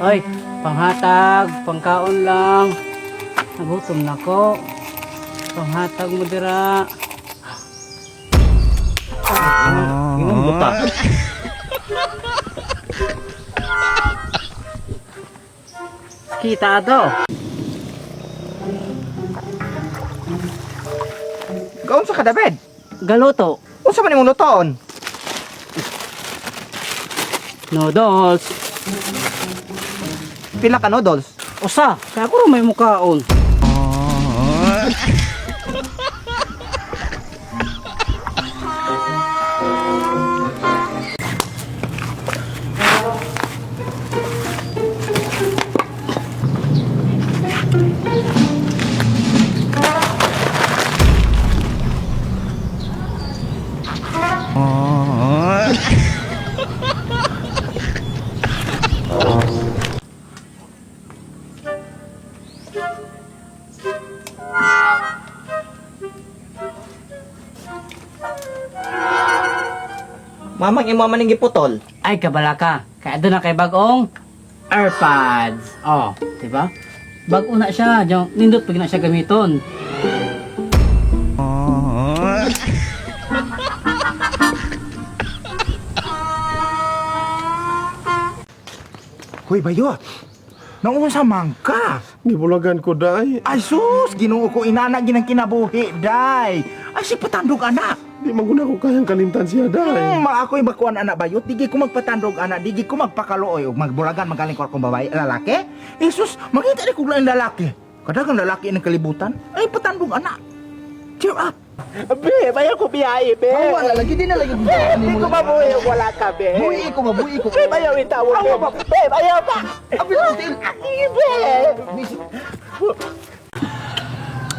Oy, panghatag, pangkaon lang. Nagutom na ko. Panghatag mo dira. Ingon buta. Kita ato. Gaon sa kadabed. Galuto. Unsa man imong lutoon? Noodles. Pila ka noodles? Usa, kaya ko rin may mukhaon. Mamang imo man ning giputol. Ay, kabalaka. Kaya doon na kay bagong AirPods. Oh, diba? Bago na siya. Diyan, nindot pag na siya gamiton. Hoy bayo, naunsa man ka? Gibulagan ko, day. Ay sus, Ginoo ko inana ginang kinabuhi, day. Ay si patandog anak. Di maguna ko kayang kalimtan siya, day. Ako'y bakuan anak bayot, digi ko magpatandog anak, digi ko magpakaluoy ug magbulagan magaling ko akong babae, lalaki. Eh sus, makita ni ko lang lalaki. Kadagang lalaki ng kalibutan, ay patandog anak. Cheer up. Be, bayaw ko biyahe, be. Ay, wala lagi, di na lagi. Hindi ko mabuhay wala ka, be. Buhi ko. Be, bayaw itawag, be. Be, bayaw ka. Abi natin. Be.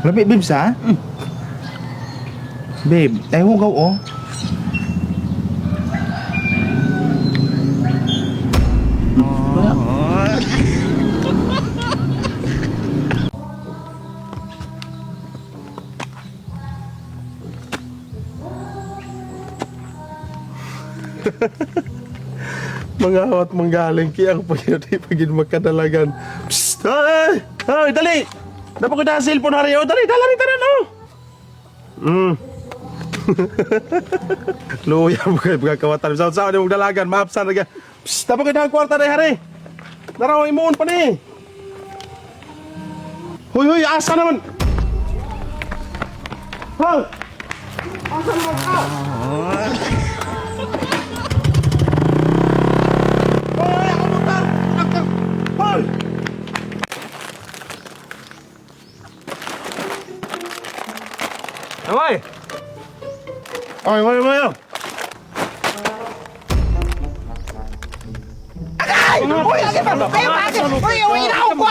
Labi, babes, ha? Babe, tayo hugaw, oh. Mga awat manggaling kaya ang pagkati pagin magkadalagan. Psst! Ay! Ay, dali! Dapat ko na cellphone hari. Oh, dali, dali, tanan, oh! Luya mo kayo pagkakawatan. Saan yung dalagan, maapsan na. Psst! Dapat ko na ang kwarta na, hari. Naraw, imuon pa ni. Huy, asa naman? Ha? Asa naman ka? Hoy, ako motor! Hoy! Hoy. Ay, mayo. Ay! Uy, lagi ba? Uy, inaw ko!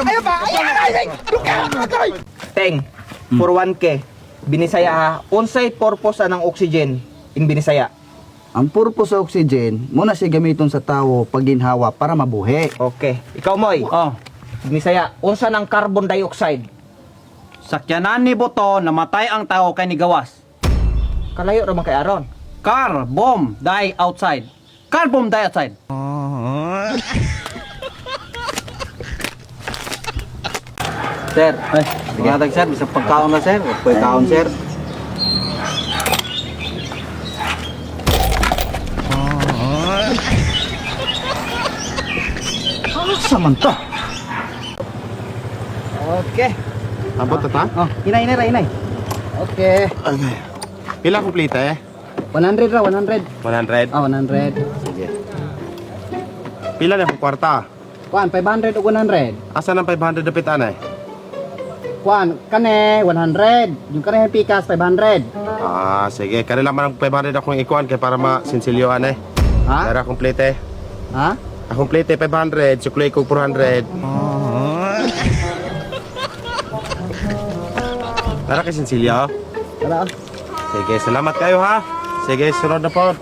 Ayaw ba? Ay! Dukay! Teng, for 1K. Binisaya ha. Unsay purpose anang oxygen in Binisaya? Ang purpose sa oxygen, muna siya gamiton sa tao pag ginhawa para mabuhi. Okay. Ikaw, Moy. Oh, Binisaya, unsa ng carbon dioxide? sakyanan ni Boto, namatay ang tao kay ni Gawas. Kalayo ra man kay Aron. Car, bomb, die outside. Car, bomb, die outside. Sir, mangatag sir, bisang pagkaon na sir. Pagkaon sir. Asa man to? Okay. Abot na ta? Oh, inay. Okay. Okay. Pila complete eh? 100 ra, 100. 100. Ah, 100. Sige. Pila na kung kwarta? Kuan, 500 o 100. Asa ng 500 dapit anay? Kuan, kane, 100. Yung kane pikas, 500. Ah, sige. Kanila man ang 500 akong ikuan kay para masinsilyoan eh. Ha? Tara, complete eh. Ha? Akong plate 500, sukli ko 400. Tara kay Sinsilyo. Tara. Sige, salamat kayo ha. Sige, sunod na po.